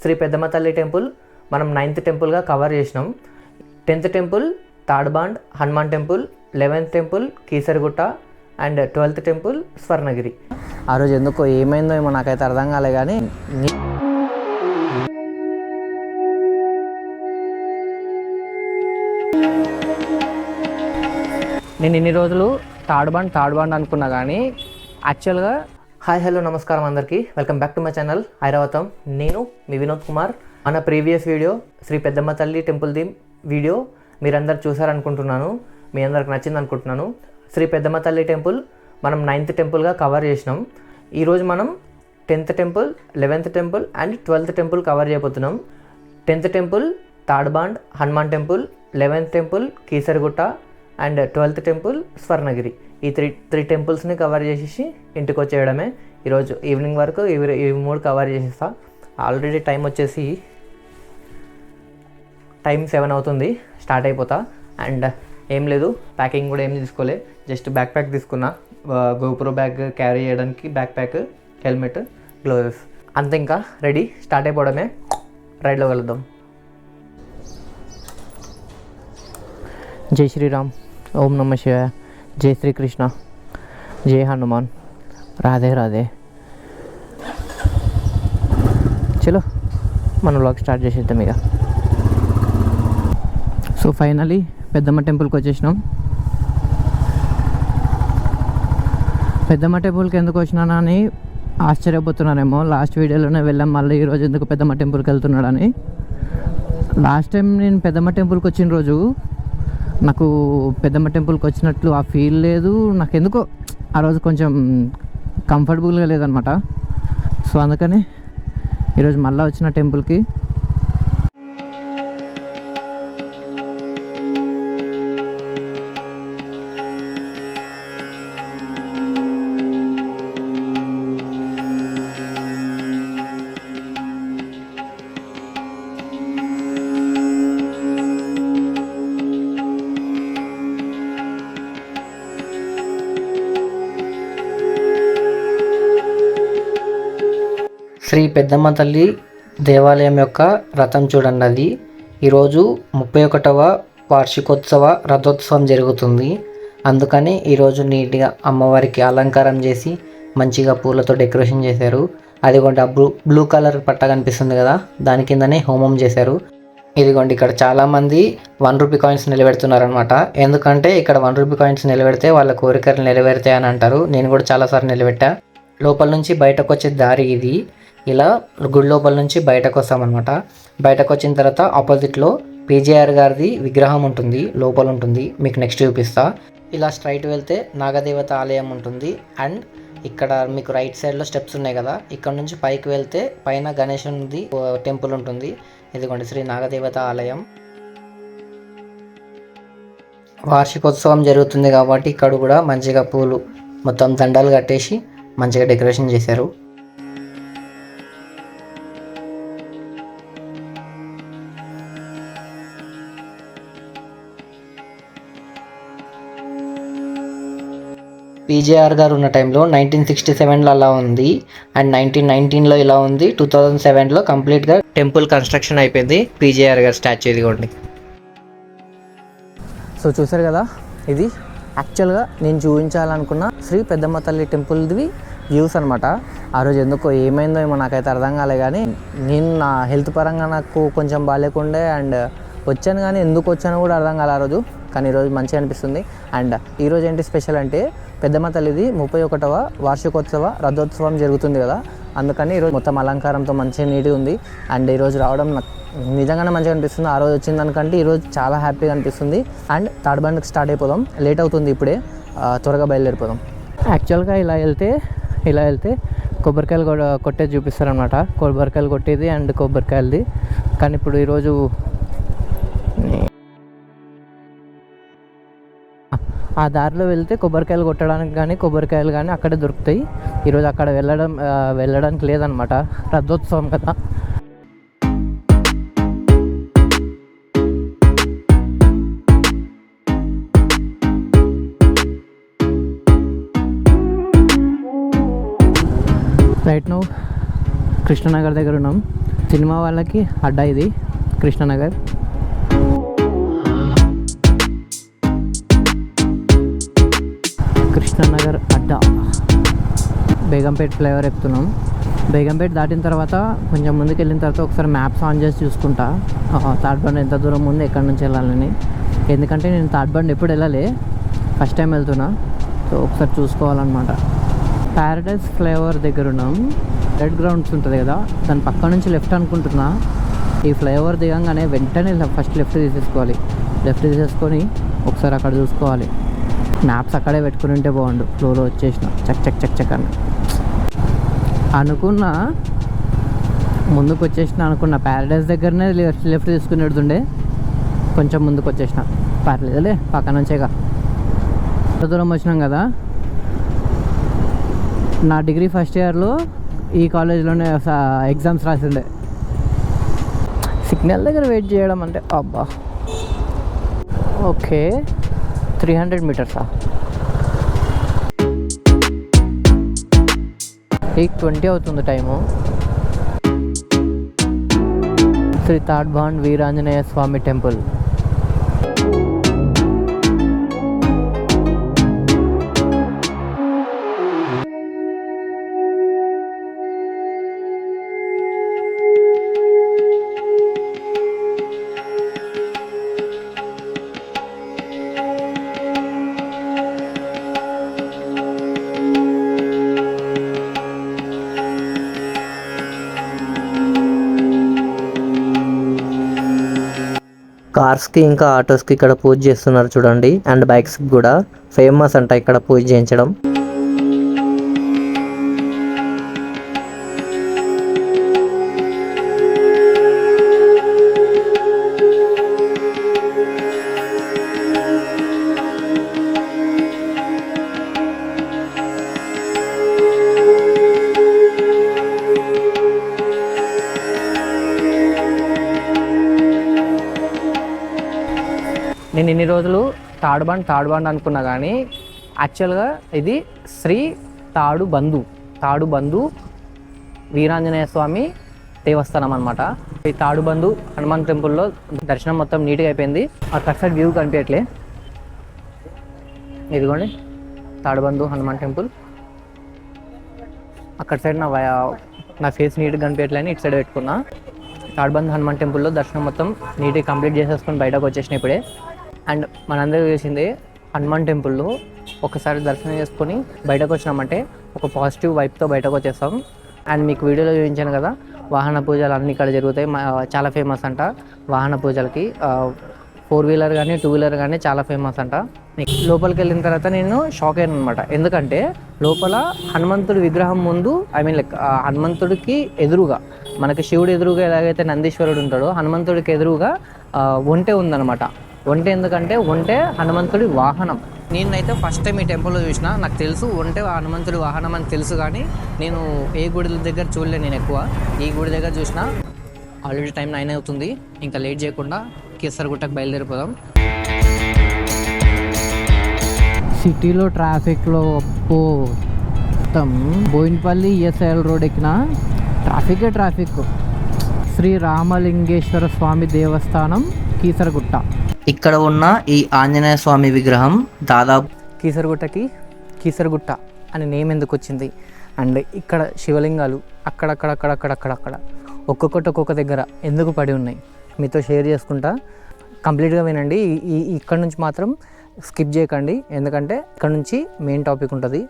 శ్రీ పెద్దమ్మ తల్లి టెంపుల్ మనం 9th టెంపుల్గా కవర్ చేసినాం. 10th temple Tadbund Hanuman temple, 11th temple Keesaragutta and 12th temple Swarnagiri. ఆ రోజు ఎందుకో ఏమైందో ఏమో నాకైతే అర్థం కాలే, కానీ నేను ఇన్ని రోజులు తాడ్బాండ్ అనుకున్నా, కానీ యాక్చువల్గా హాయ్ హలో నమస్కారం అందరికీ, welcome back to my channel Airavatham. నేను మీ వినోద్ కుమార్. మన ప్రీవియస్ వీడియో శ్రీ పెద్దమ్మ తల్లి టెంపుల్ థీమ్ వీడియో మీరందరూ చూసారనుకుంటున్నాను, మీ అందరికి నచ్చింది అనుకుంటున్నాను. శ్రీ పెద్దమ్మ తల్లి టెంపుల్ మనం 9th టెంపుల్గా కవర్ చేసినాం. ఈరోజు మనం 10th temple, 11th temple and 12th temple cover చేయబోతున్నాం. 10th temple Tadbund Hanuman temple, 11th temple Keesaragutta and 12th temple Swarnagiri. ఈ త్రీ టెంపుల్స్ని కవర్ చేసేసి ఇంటికి వచ్చేయడమే. ఈరోజు ఈవినింగ్ వరకు ఈ 3 కవర్ చేసేస్తా. ఆల్రెడీ టైం వచ్చేసి 7 అవుతుంది, స్టార్ట్ అయిపోతా. అండ్ ఏం లేదు, ప్యాకింగ్ కూడా ఏం తీసుకోలే, జస్ట్ బ్యాక్ ప్యాక్ తీసుకున్నా. గోప్రో బ్యాగ్ క్యారీ చేయడానికి బ్యాక్ ప్యాక్, హెల్మెట్, గ్లోవ్స్ అంతే. ఇంకా రెడీ, స్టార్ట్ అయిపోవడమే. రైడ్లో కలుద్దాం. జై శ్రీరామ్, ఓం నమ శివాయ, జై శ్రీకృష్ణ, జై హనుమాన్, రాధే రాధే. చలో మన వ్లాగ్ స్టార్ట్ చేసేద్దాం ఇక. సో ఫైనలీ పెద్దమ్మ టెంపుల్కి వచ్చేసినాం. పెద్దమ్మ టెంపుల్కి ఎందుకు వచ్చినానని ఆశ్చర్యపోతున్నారేమో. లాస్ట్ వీడియోలోనే వెళ్ళాం, మళ్ళీ ఈరోజు ఎందుకు పెద్దమ్మ టెంపుల్కి వెళ్తున్నాడని. లాస్ట్ టైం నేను పెద్దమ్మ టెంపుల్కి వచ్చిన రోజు నాకు పెద్దమ్మ టెంపుల్కి వచ్చినట్లు ఆ ఫీల్ లేదు. నాకు ఎందుకో ఆ రోజు కొంచెం కంఫర్టబుల్గా లేదనమాట. సో అందుకని ఈరోజు మళ్ళీ వచ్చిన టెంపుల్కి. శ్రీ పెద్దమ్మ తల్లి దేవాలయం యొక్క రథం చూడండి. అది ఈరోజు 31వ వార్షికోత్సవ రథోత్సవం జరుగుతుంది. అందుకని ఈరోజు నీట్గా అమ్మవారికి అలంకారం చేసి మంచిగా పూలతో డెకరేషన్ చేశారు. అదిగోండి, ఆ బ్లూ కలర్ పట్ట కనిపిస్తుంది కదా, దాని కిందనే హోమం చేశారు. ఇదిగోండి, ఇక్కడ చాలామంది 1 రూపీ కాయిన్స్ నిలబెడుతున్నారనమాట. ఎందుకంటే ఇక్కడ 1 రూపీ కాయిన్స్ నిలబెడితే వాళ్ళ కోరికలు నెరవేరుతాయి అని అంటారు. నేను కూడా చాలాసార్లు నిలబెట్టా. లోపల నుంచి బయటకు వచ్చే దారి ఇది. ఇలా గుడి లోపల నుంచి బయటకు వస్తామన్నమాట. బయటకు వచ్చిన తర్వాత ఆపోజిట్లో పీజేఆర్ గారిది విగ్రహం ఉంటుంది, లోపల ఉంటుంది. మీకు నెక్స్ట్ చూపిస్తా. ఇలా స్ట్రైట్ వెళ్తే నాగదేవత ఆలయం ఉంటుంది. అండ్ ఇక్కడ మీకు రైట్ సైడ్లో స్టెప్స్ ఉన్నాయి కదా, ఇక్కడ నుంచి పైకి వెళ్తే పైన గణేశునిది టెంపుల్ ఉంటుంది. ఇదిగోండి శ్రీ నాగదేవత ఆలయం. వార్షికోత్సవం జరుగుతుంది కాబట్టి ఇక్కడ కూడా మంచిగా పూలు మొత్తం దండాలు కట్టేసి మంచిగా డెకరేషన్ చేశారు. పీజేఆర్ గారు ఉన్న టైంలో 1967లో అలా ఉంది, అండ్ 1919లో ఇలా ఉంది. 2007లో కంప్లీట్గా టెంపుల్ కన్స్ట్రక్షన్ అయిపోయింది. పీజేఆర్ గారు స్టాచ్యూ ఇదిగోండి. సో చూసారు కదా, ఇది యాక్చువల్గా నేను చూపించాలనుకున్న శ్రీ పెద్దమ్మ తల్లి టెంపుల్ది వ్యూస్ అనమాట. ఆ రోజు ఎందుకో ఏమైందో ఏమో నాకైతే అర్థం కాలే, కానీ నేను నా హెల్త్ పరంగా నాకు కొంచెం బాగాలేకుండే అండ్ వచ్చాను, కానీ ఎందుకు వచ్చానో కూడా అర్థం కాలే ఆ రోజు. కానీ ఈరోజు మంచిగా అనిపిస్తుంది. అండ్ ఈరోజు ఏంటి స్పెషల్ అంటే పెద్దమ్మ తల్లిది 31వ వార్షికోత్సవ రథోత్సవం జరుగుతుంది కదా, అందుకని ఈరోజు మొత్తం అలంకారంతో మంచిగా నీట్గా ఉంది. అండ్ ఈరోజు రావడం నాకు నిజంగానే మంచిగా అనిపిస్తుంది. ఆ రోజు వచ్చిన దానికంటే ఈరోజు చాలా హ్యాపీగా అనిపిస్తుంది. అండ్ తాడ్బండ్కి స్టార్ట్ అయిపోదాం, లేట్ అవుతుంది ఇప్పుడే, త్వరగా బయలుదేరిపోదాం. యాక్చువల్గా ఇలా వెళ్తే కొబ్బరికాయలు కొట్టేది చూపిస్తారనమాట. కొబ్బరికాయలు కొట్టేది అండ్ కొబ్బరికాయలది. కానీ ఇప్పుడు ఈరోజు ఆ దారిలో వెళ్తే కొబ్బరికాయలు కొట్టడానికి కానీ కొబ్బరికాయలు కానీ అక్కడే దొరుకుతాయి. ఈరోజు అక్కడ వెళ్ళడానికి లేదనమాట, రథోత్సవం కదా. రైట్ నౌ కృష్ణనగర్ దగ్గర ఉన్నాం. సినిమా వాళ్ళకి అడ్డా ఇది కృష్ణనగర్. కృష్ణనగర్ అడ్డా. బేగంపేట్ ఫ్లైఓవర్ ఎక్కుతున్నాం. బేగంపేట్ దాటిన తర్వాత కొంచెం ముందుకు వెళ్ళిన తర్వాత ఒకసారి మ్యాప్స్ ఆన్ చేసి చూసుకుంటా తాడ్బండ్ ఎంత దూరం ఉంది, ఎక్కడి నుంచి వెళ్ళాలని. ఎందుకంటే నేను తాడ్బండ్ ఎప్పుడు వెళ్ళలే, ఫస్ట్ టైం వెళ్తున్నా. సో ఒకసారి చూసుకోవాలన్నమాట. ప్యారడైజ్ ఫ్లైఓవర్ దగ్గర ఉన్నాం. రెడ్ గ్రౌండ్స్ ఉంటుంది కదా, దాని పక్క నుంచి లెఫ్ట్ అనుకుంటున్నా. ఈ ఫ్లైఓవర్ దిగంగానే వెంటనే ఫస్ట్ లెఫ్ట్ తీసేసుకోవాలి. లెఫ్ట్ తీసేసుకొని ఒకసారి అక్కడ చూసుకోవాలి. మ్యాప్స్ అక్కడే పెట్టుకుని ఉంటే బాగుండు. ఫ్లోలో వచ్చేసిన చక్ చక్ చక్ చక్ అని అనుకున్నా. ముందుకు వచ్చేసిన అనుకున్నా. ప్యారడైజ్ దగ్గరనే లెఫ్ట్ తీసుకుని పెడుతుండే. కొంచెం ముందుకు వచ్చేసిన, పర్లేదులే పక్క నుంచేగా. ఎంత దూరం వచ్చినాం కదా. నా డిగ్రీ ఫస్ట్ ఇయర్లో ఈ కాలేజ్లోనే ఎగ్జామ్స్ రాసిండే. సిగ్నల్ దగ్గర వెయిట్ చేయడం అంటే అబ్బా. ఓకే 300 మీటర్సా? 8:20 అవుతుంది టైము. శ్రీ తాడ్బండ్ వీరాంజనేయ స్వామి టెంపుల్. కార్స్కి ఇంకా ఆటోస్కి ఇక్కడ పూజ చేస్తున్నారు చూడండి. అండ్ బైక్స్కి కూడా ఫేమస్ అంట ఇక్కడ పూజ చేయించడం. నేను ఇన్ని రోజులు తాడ్బండ్ అనుకున్నా, కానీ యాక్చువల్గా ఇది శ్రీ తాడుబందు వీరాంజనేయ స్వామి దేవస్థానం అనమాట. ఈ తాడుబందు హనుమాన్ టెంపుల్లో దర్శనం మొత్తం నీట్గా అయిపోయింది. అక్కడ సైడ్ వ్యూ కనిపించట్లే. ఇదిగోండి తాడుబందు హనుమాన్ టెంపుల్. అక్కడ సైడ్ నా ఫేస్ నీట్గా కనిపించట్లేని ఇటు సైడ్ పెట్టుకున్నా. తాడ్బందు హనుమాన్ టెంపుల్లో దర్శనం మొత్తం నీట్గా కంప్లీట్ చేసేసుకొని బయటకు వచ్చేసిన ఇప్పుడే. అండ్ మనందరూ చేసింది హనుమాన్ టెంపుల్లో ఒకసారి దర్శనం చేసుకొని బయటకు వచ్చినామంటే ఒక పాజిటివ్ వైబ్తో బయటకు వచ్చేస్తాం. అండ్ మీకు వీడియోలో చూపించాను కదా, వాహన పూజలు అన్నీ ఇక్కడ జరుగుతాయి. చాలా ఫేమస్ అంట వాహన పూజలకి. 4-వీలర్ కానీ 2-వీలర్ కానీ చాలా ఫేమస్ అంట. లోపలికి వెళ్ళిన తర్వాత నేను షాక్ అయ్యాను అనమాట. ఎందుకంటే లోపల హనుమంతుడి విగ్రహం ముందు లైక్ హనుమంతుడికి ఎదురుగా, మనకి శివుడు ఎదురుగా ఎలాగైతే నందీశ్వరుడు ఉంటాడో, హనుమంతుడికి ఎదురుగా ఒంటె ఉందన్నమాట. ఒంటె ఎందుకంటే ఒంటె హనుమంతుడి వాహనం. నేనైతే ఫస్ట్ టైం ఈ టెంపుల్లో చూసిన. నాకు తెలుసు ఒంటె హనుమంతుడి వాహనం అని తెలుసు, కానీ నేను ఏ గుడి దగ్గర చూడలేదు. నేను ఎక్కువ ఈ గుడి దగ్గర చూసిన. ఆల్రెడీ టైం 9 అవుతుంది. ఇంకా లేట్ చేయకుండా కీసరగుట్టకు బయలుదేరిపోదాం. సిటీలో ట్రాఫిక్లో మొత్తం బోయినపల్లి ESIL రోడ్ ఎక్కిన ట్రాఫిక్. శ్రీ రామలింగేశ్వర స్వామి దేవస్థానం కీసరగుట్ట. ఇక్కడ ఉన్న ఈ ఆంజనేయ స్వామి విగ్రహం దాదాపు కీసరగుట్ట అనే నేమ్ ఎందుకు వచ్చింది? అండ్ ఇక్కడ శివలింగాలు అక్కడక్కడ ఒక్కొక్కటి ఒక్కొక్క దగ్గర ఎందుకు పడి ఉన్నాయి మీతో షేర్ చేసుకుంటా. కంప్లీట్గా వినండి. ఇక్కడ నుంచి మాత్రం స్కిప్ చేయకండి, ఎందుకంటే ఇక్కడ నుంచి మెయిన్ టాపిక్ ఉంటుంది.